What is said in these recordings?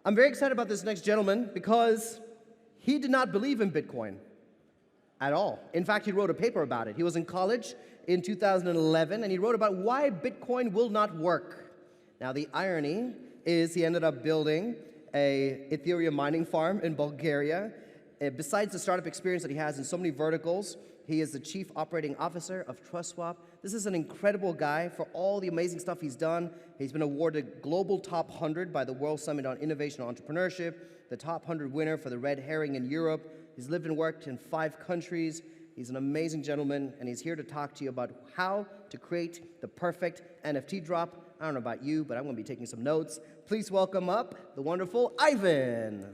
I'm very excited about this next gentleman because he did not believe in Bitcoin at all. In fact, he wrote a paper about it. He was in college in 2011, and he wrote about why Bitcoin will not work. Now, the irony is he ended up building a Ethereum mining farm in Bulgaria. Besides the startup experience that he has in so many verticals, he is the chief operating officer of TrustSwap. This is an incredible guy for all the amazing stuff he's done. He's been awarded Global Top 100 by the World Summit on Innovation and Entrepreneurship, the Top 100 winner for the Red Herring in Europe. He's lived and worked in 5 countries. He's an amazing gentleman, and he's here to talk to you about how to create the perfect NFT drop. I don't know about you, but I'm going to be taking some notes. Please welcome up the wonderful Ivan.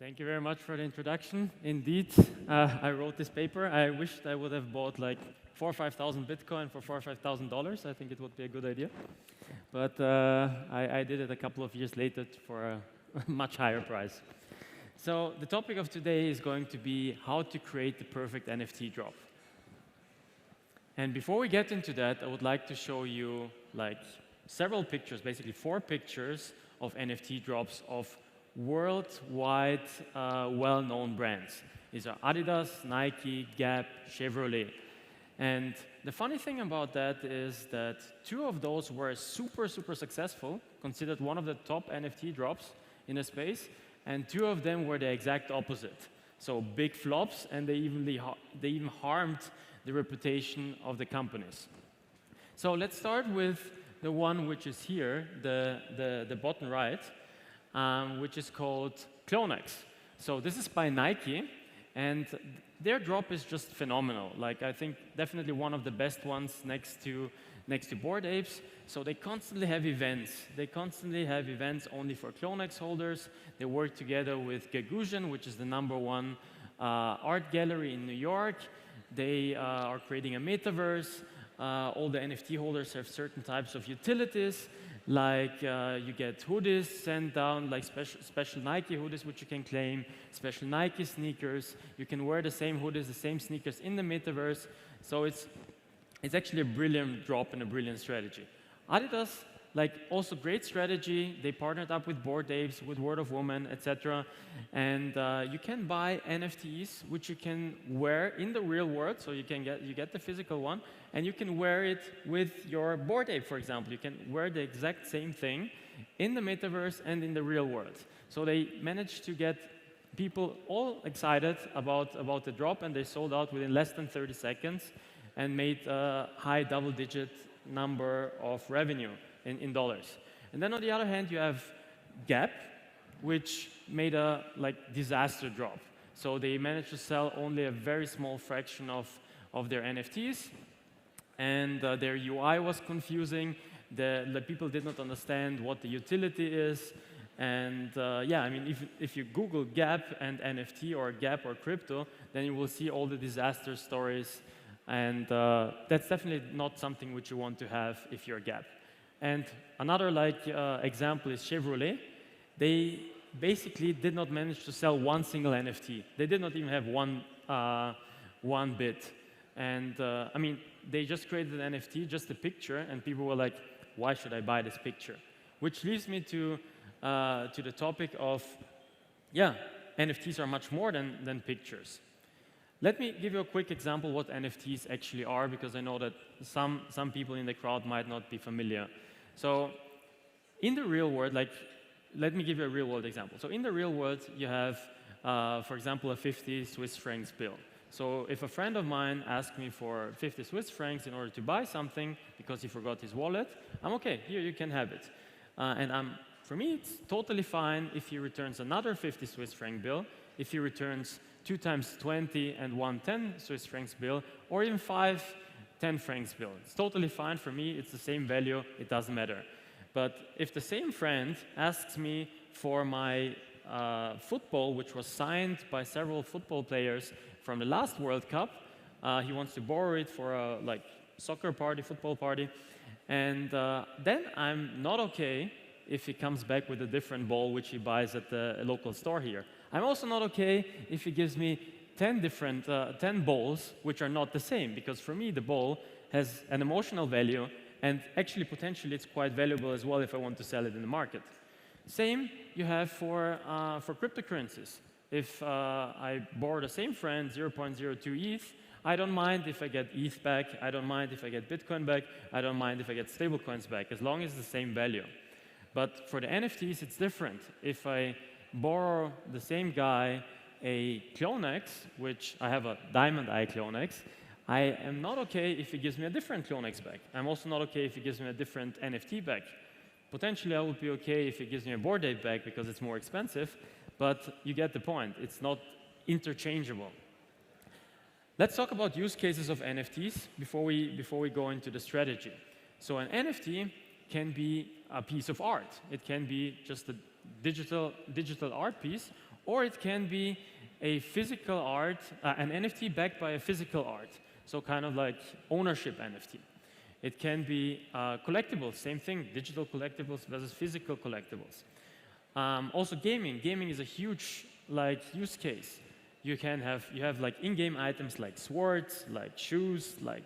Thank you very much for the introduction. Indeed, I wrote this paper. I wished I would have bought like 4,000 or 5,000 Bitcoin for $4,000 or $5,000. I think it would be a good idea. But I did it a couple of years later for a much higher price. So the topic of today is going to be how to create the perfect NFT drop. And before we get into that, I would like to show you like several pictures, basically 4 pictures of NFT drops of worldwide well-known brands. These are Adidas, Nike, Gap, Chevrolet. And the funny thing about that is that 2 of those were super successful, considered one of the top NFT drops in the space, and 2 of them were the exact opposite. So big flops, and they even harmed the reputation of the companies. So let's start with the one which is here, the bottom right, which is called Clonex. So this is by Nike, and their drop is just phenomenal. Like, I think definitely one of the best ones next to Bored Apes. So they constantly have events. They constantly have events only for Clonex holders. They work together with Gagosian, which is the #1 art gallery in New York. They are creating a metaverse. All the NFT holders have certain types of utilities, like you get hoodies sent down, like special Nike hoodies, which you can claim, special Nike sneakers. You can wear the same hoodies, the same sneakers in the metaverse. So it's actually a brilliant drop and a brilliant strategy. Adidas, like, also great strategy. They partnered up with Bored Apes, with Word of Woman, etc. And you can buy NFTs, which you can wear in the real world. So you get the physical one, and you can wear it with your Bored Ape, for example. You can wear the exact same thing in the metaverse and in the real world. So they managed to get people all excited about the drop, and they sold out within less than 30 seconds and made a high double-digit number of revenue in dollars. And then on the other hand, you have Gap, which made a disaster drop. So they managed to sell only a very small fraction of their NFTs, and their UI was confusing. The people did not understand what the utility is. And yeah, I mean, if you Google Gap and NFT or Gap or crypto, then you will see all the disaster stories. And that's definitely not something which you want to have if you're Gap. And another example is Chevrolet. They basically did not manage to sell one single NFT. They did not even have one bit. And I mean, they just created an NFT, just a picture, and people were like, why should I buy this picture? Which leads me to the topic of, yeah, NFTs are much more than pictures. Let me give you a quick example what NFTs actually are, because I know that some people in the crowd might not be familiar. So in the real world, let me give you a real world example. So in the real world, you have, for example, a 50 Swiss francs bill. So if a friend of mine asks me for 50 Swiss francs in order to buy something because he forgot his wallet, I'm okay, here you can have it. And for me, it's totally fine if he returns another 50 Swiss franc bill, if he returns 2 times 20 and 1 10 Swiss francs bill, or even 5 10 francs bill. It's totally fine for me, it's the same value, it doesn't matter. But if the same friend asks me for my football, which was signed by several football players from the last World Cup, he wants to borrow it for a soccer party, football party, and then I'm not okay if he comes back with a different ball which he buys at the local store here. I'm also not okay if he gives me 10 balls which are not the same, because for me the ball has an emotional value, and actually potentially it's quite valuable as well if I want to sell it in the market. Same you have for cryptocurrencies. If I borrow the same friend 0.02 ETH, I don't mind if I get ETH back, I don't mind if I get Bitcoin back, I don't mind if I get stablecoins back, as long as it's the same value. But for the NFTs, it's different. If I borrow the same guy a CloneX, which I have a Diamond Eye CloneX, I am not okay if he gives me a different CloneX back. I'm also not okay if he gives me a different NFT back. Potentially, I would be okay if he gives me a Bored Ape back because it's more expensive, but you get the point. It's not interchangeable. Let's talk about use cases of NFTs before we go into the strategy. So an NFT can be a piece of art. It can be just a digital art piece, or it can be a physical art, an NFT backed by a physical art. So kind of like ownership NFT. It can be collectibles, same thing, digital collectibles versus physical collectibles. Also gaming. Gaming is a huge use case. You have like in-game items like swords, like shoes, like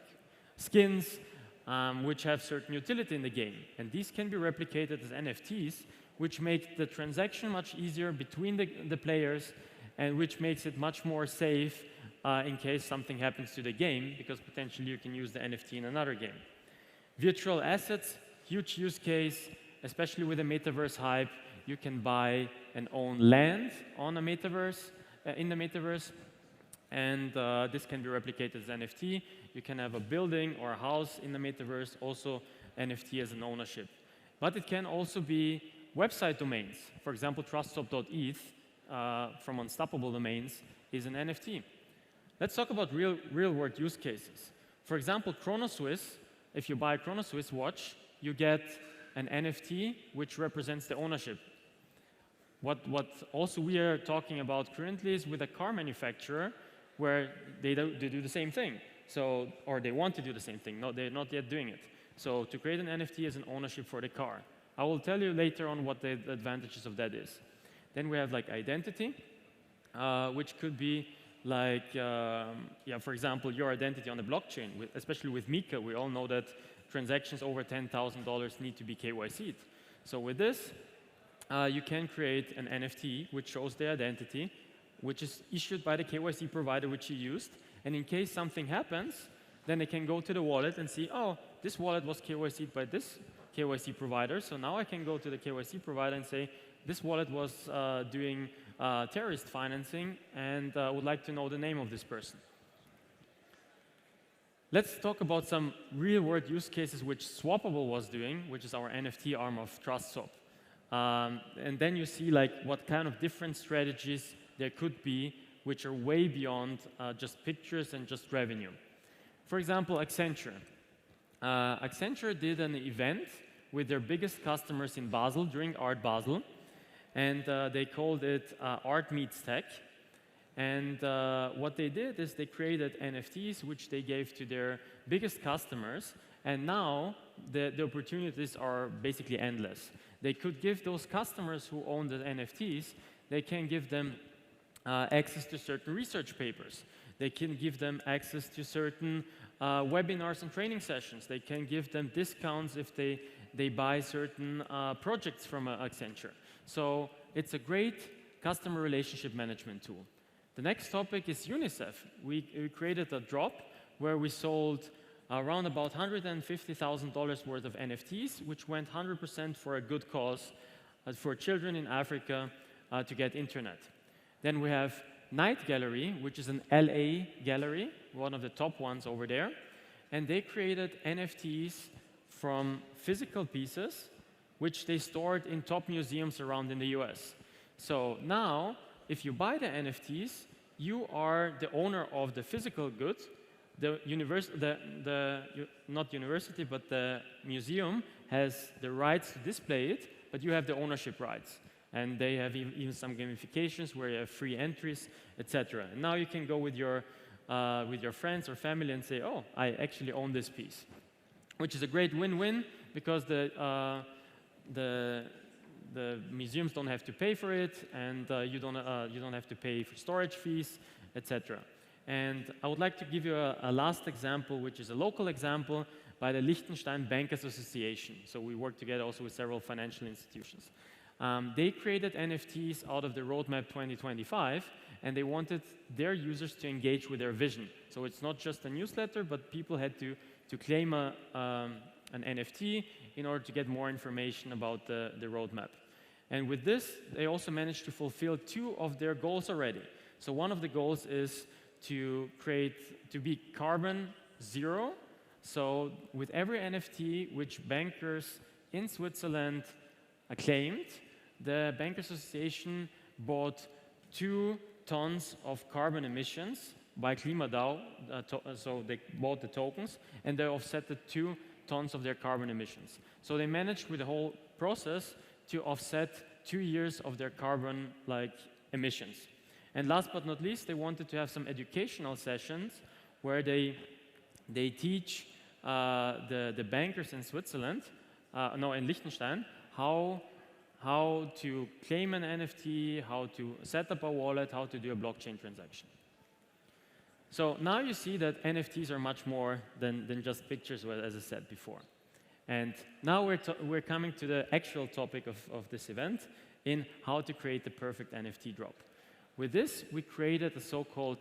skins, which have certain utility in the game. And these can be replicated as NFTs, which make the transaction much easier between the players, and which makes it much more safe in case something happens to the game, because potentially you can use the NFT in another game. Virtual assets, huge use case, especially with the metaverse hype. You can buy and own land on a metaverse, in the metaverse, and this can be replicated as NFT. You can have a building or a house in the metaverse, also NFT as an ownership. But it can also be website domains. For example, TrustSwap.eth from Unstoppable Domains is an NFT. Let's talk about real-world use cases. For example, ChronoSwiss, if you buy a ChronoSwiss watch, you get an NFT which represents the ownership. What also we are talking about currently is with a car manufacturer where they do the same thing. So, or they want to do the same thing. No, they're not yet doing it. So to create an NFT as an ownership for the car. I will tell you later on what the advantages of that is. Then we have like identity, which could be like, for example, your identity on the blockchain, especially with Mika. We all know that transactions over $10,000 need to be KYC'd. So with this, you can create an NFT which shows the identity, which is issued by the KYC provider which you used. And in case something happens, then they can go to the wallet and see, oh, this wallet was KYC'd by this KYC provider. So now I can go to the KYC provider and say, this wallet was doing terrorist financing, and would like to know the name of this person. Let's talk about some real-world use cases which Swappable was doing, which is our NFT arm of TrustSwap. And then you see like what kind of different strategies there could be, which are way beyond just pictures and just revenue. For example, Accenture. Accenture did an event with their biggest customers in Basel during Art Basel, and they called it Art Meets Tech. And what they did is they created NFTs, which they gave to their biggest customers, and now the opportunities are basically endless. They could give those customers who own the NFTs, they can give them access to certain research papers. They can give them access to certain webinars and training sessions. They can give them discounts if they buy certain projects from Accenture. So it's a great customer relationship management tool. The next topic is UNICEF. We created a drop where we sold around about $150,000 worth of NFTs, which went 100% for a good cause for children in Africa to get internet. Then we have Night Gallery, which is an LA gallery, one of the top ones over there. And they created NFTs from physical pieces, which they stored in top museums around in the US. So now, if you buy the NFTs, you are the owner of the physical good. Not university, but the museum has the rights to display it, but you have the ownership rights. And they have even some gamifications where you have free entries, etc. And now you can go with your friends or family and say, oh, I actually own this piece, which is a great win-win because the museums don't have to pay for it, and you don't have to pay for storage fees, etc. And I would like to give you a last example, which is a local example by the Liechtenstein Bankers Association. So we work together also with several financial institutions. They created NFTs out of the roadmap 2025, and they wanted their users to engage with their vision. So it's not just a newsletter, but people had to claim an NFT in order to get more information about the roadmap. And with this, they also managed to fulfill 2 of their goals already. So one of the goals is to be carbon zero. So with every NFT which bankers in Switzerland claimed, the Bankers Association bought 2 tons of carbon emissions by KlimaDAO, so they bought the tokens, and they offset 2 tons of their carbon emissions. So they managed with the whole process to offset 2 years of their carbon emissions. And last but not least, they wanted to have some educational sessions where they teach the bankers in Switzerland, in Liechtenstein, how to claim an NFT, how to set up a wallet, how to do a blockchain transaction. So now you see that NFTs are much more than just pictures, as I said before. And now we're coming to the actual topic of this event in how to create the perfect NFT drop. With this, we created a so-called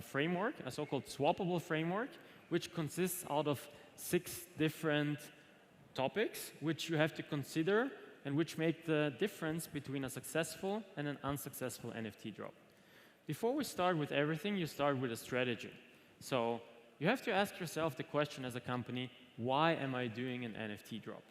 framework, a so-called swappable framework, which consists out of 6 different topics which you have to consider and which make the difference between a successful and an unsuccessful NFT drop. Before we start with everything, you start with a strategy. So you have to ask yourself the question as a company, why am I doing an NFT drop?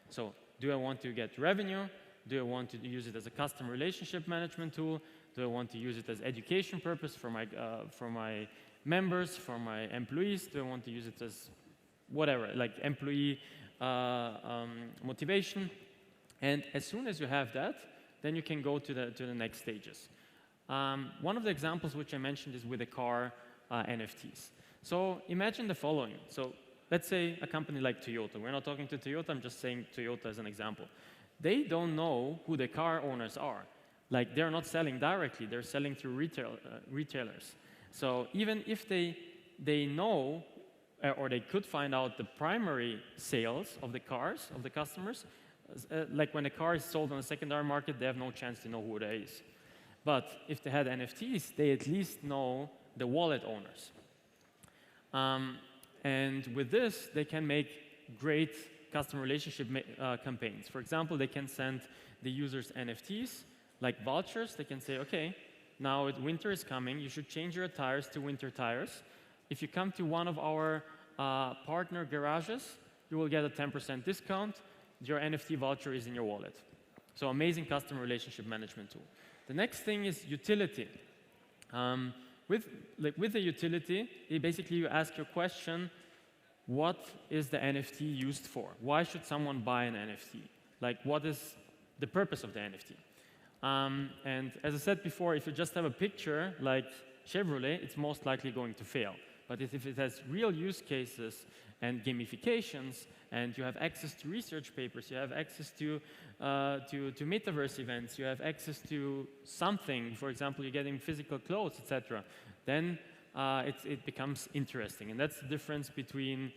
So do I want to get revenue? Do I want to use it as a customer relationship management tool? Do I want to use it as education purpose for my members, for my employees? Do I want to use it as whatever, like employee motivation? And as soon as you have that, then you can go to the next stages. One of the examples which I mentioned is with the car NFTs. So imagine the following. So let's say a company like Toyota. We're not talking to Toyota, I'm just saying Toyota as an example. They don't know who the car owners are. Like, they're not selling directly, they're selling through retailers. So even if they know, or they could find out the primary sales of the cars, of the customers, like when a car is sold on a secondary market, they have no chance to know who it is. But if they had NFTs, they at least know the wallet owners. And with this, they can make great customer relationship campaigns. For example, they can send the users NFTs, like vouchers. They can say, okay, now winter is coming, you should change your tires to winter tires. If you come to one of our partner garages, you will get a 10% discount. Your NFT voucher is in your wallet. So amazing customer relationship management tool. The next thing is utility. With the utility, basically you ask your question, what is the NFT used for? Why should someone buy an NFT? Like, what is the purpose of the NFT? And as I said before, if you just have a picture like Chevrolet, it's most likely going to fail. But if it has real use cases and gamifications, and you have access to research papers, you have access to metaverse events, you have access to something, for example, you're getting physical clothes, etc., then it becomes interesting. And that's the difference between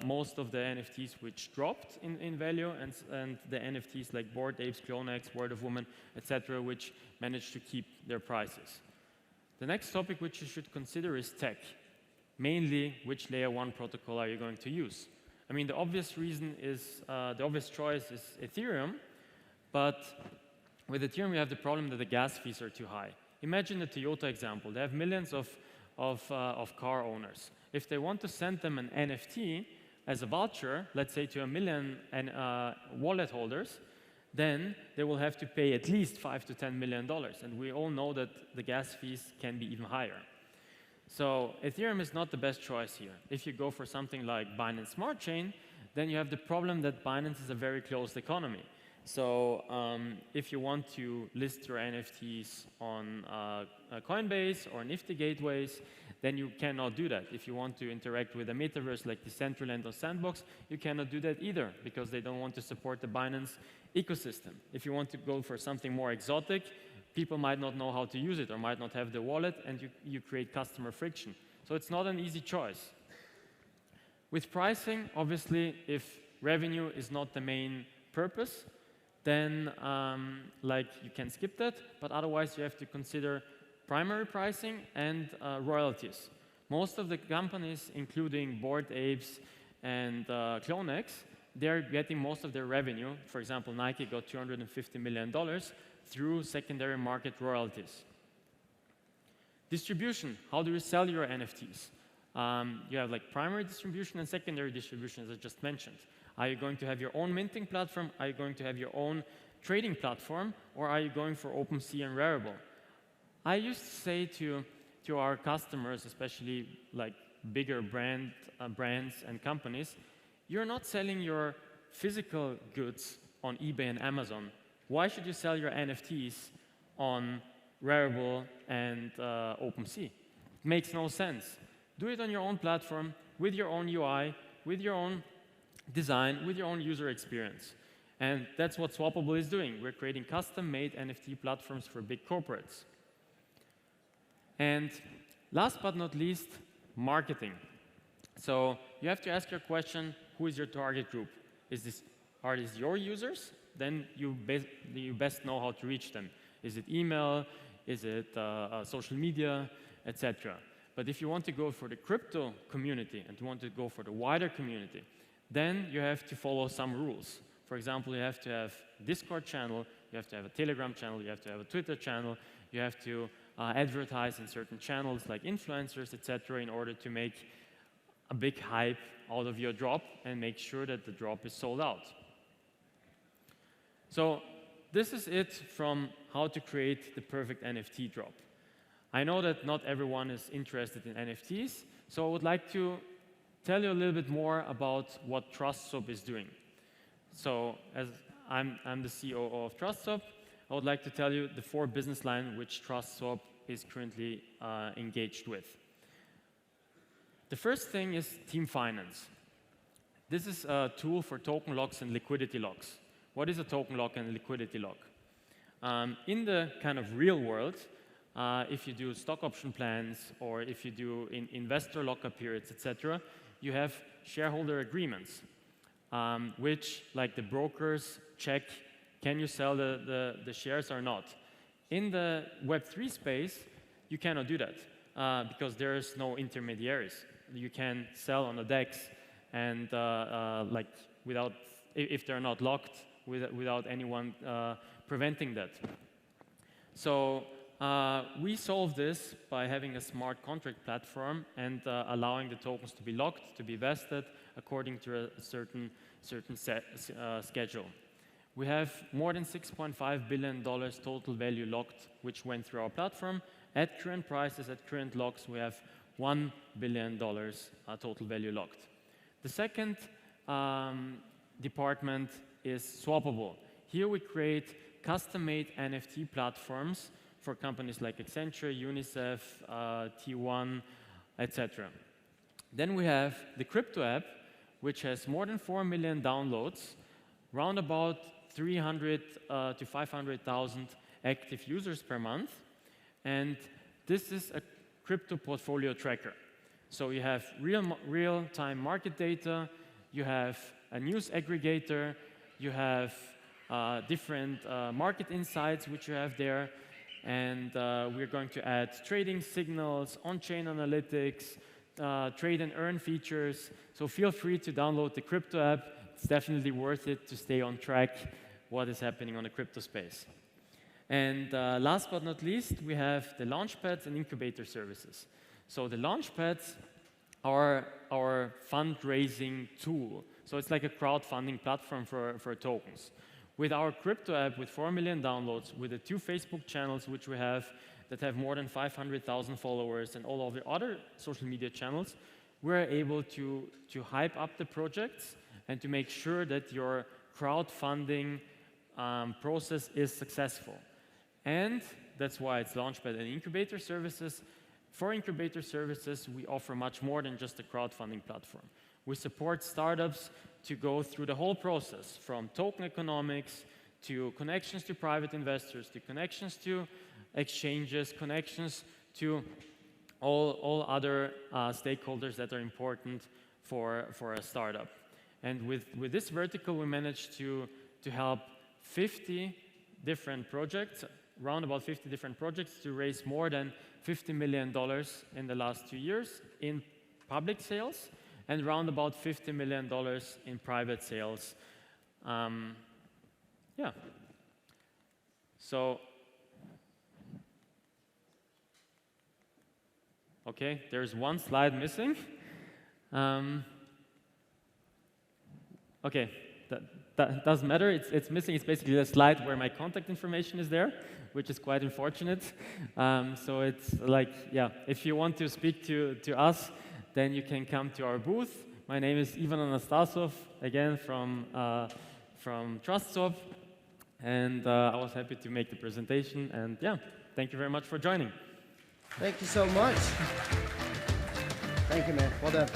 most of the NFTs which dropped in value and the NFTs like Bored Apes, CloneX, Word of Woman, etc., which managed to keep their prices. The next topic which you should consider is tech. Mainly, which layer 1 protocol are you going to use? I mean, the obvious reason is, the obvious choice is Ethereum, but with Ethereum you have the problem that the gas fees are too high. Imagine the Toyota example. They have millions of car owners. If they want to send them an NFT as a voucher, let's say to 1 million wallet holders, then they will have to pay at least $5 to $10 million. And we all know that the gas fees can be even higher. So Ethereum is not the best choice here. If you go for something like Binance Smart Chain, then you have the problem that Binance is a very closed economy. So if you want to list your NFTs on Coinbase or Nifty gateways, then you cannot do that. If you want to interact with a metaverse like Decentraland or Sandbox, you cannot do that either because they don't want to support the Binance ecosystem. If you want to go for something more exotic, people might not know how to use it or might not have the wallet, and you create customer friction. So it's not an easy choice. With pricing, obviously, if revenue is not the main purpose, then like you can skip that, but otherwise you have to consider primary pricing and royalties. Most of the companies, including Bored Apes and CloneX, they're getting most of their revenue. For example, Nike got $250 million through secondary market royalties. Distribution, how do you sell your NFTs? You have like primary distribution and secondary distribution, as I just mentioned. Are you going to have your own minting platform? Are you going to have your own trading platform? Or are you going for OpenSea and Rarible? I used to say to our customers, especially like bigger brands and companies, you're not selling your physical goods on eBay and Amazon. Why should you sell your NFTs on Rarible and OpenSea? It makes no sense. Do it on your own platform, with your own UI, with your own design, with your own user experience. And that's what Swappable is doing. We're creating custom-made NFT platforms for big corporates. And last but not least, marketing. So you have to ask your question, who is your target group? Are these your users? Then you best know how to reach them. Is it email? Is it social media, etc.? But if you want to go for the crypto community and you want to go for the wider community, then you have to follow some rules. For example, you have to have a Discord channel, you have to have a Telegram channel, you have to have a Twitter channel, you have to advertise in certain channels like influencers, etc., in order to make a big hype out of your drop and make sure that the drop is sold out. So this is it from how to create the perfect NFT drop. I know that not everyone is interested in NFTs, so I would like to tell you a little bit more about what TrustSwap is doing. So as I'm the COO of TrustSwap, I would like to tell you the 4 business lines which TrustSwap is currently engaged with. The first thing is team finance. This is a tool for token locks and liquidity locks. What is a token lock and a liquidity lock? In the kind of real world, if you do stock option plans or if you do investor lockup periods, etc., you have shareholder agreements, which, like the brokers, check, can you sell the shares or not? In the Web3 space, you cannot do that because there's no intermediaries. You can sell on the DEX and like without, if they're not locked, without anyone preventing that. So we solve this by having a smart contract platform and allowing the tokens to be locked, to be vested according to a certain schedule. We have more than $6.5 billion total value locked, which went through our platform. At current prices, at current locks, we have $1 billion total value locked. The second department is Swappable. Here we create custom-made NFT platforms for companies like Accenture, UNICEF, T1, etc. Then we have the crypto app, which has more than 4 million downloads, round about 300 to 500,000 active users per month. And this is a crypto portfolio tracker. So you have real-time market data, you have a news aggregator, you have different market insights which you have there, and we're going to add trading signals, on-chain analytics, trade and earn features. So feel free to download the crypto app. It's definitely worth it to stay on track what is happening on the crypto space. And last but not least, we have the launchpads and incubator services. So the launchpads are our fundraising tool. So it's like a crowdfunding platform for tokens. With our crypto app with 4 million downloads, with the 2 Facebook channels which we have that have more than 500,000 followers and all of the other social media channels, we're able to hype up the projects and to make sure that your crowdfunding process is successful. And that's why it's Launchpad and Incubator Services. For Incubator Services, we offer much more than just a crowdfunding platform. We support startups to go through the whole process, from token economics to connections to private investors, to connections to exchanges, connections to all other stakeholders that are important for a startup. And with this vertical, we managed to help 50 different projects, around about 50 different projects, to raise more than $50 million in the last 2 years in public sales, and around about $50 million in private sales. Yeah. So, okay, there's one slide missing. Okay, that doesn't matter. It's missing. It's basically the slide where my contact information is there, which is quite unfortunate. So it's like, yeah, if you want to speak to us, then you can come to our booth. My name is Anastassov, again from TrustSwap, and I was happy to make the presentation. And yeah, thank you very much for joining. Thank you so much. Thank you, man. Well done.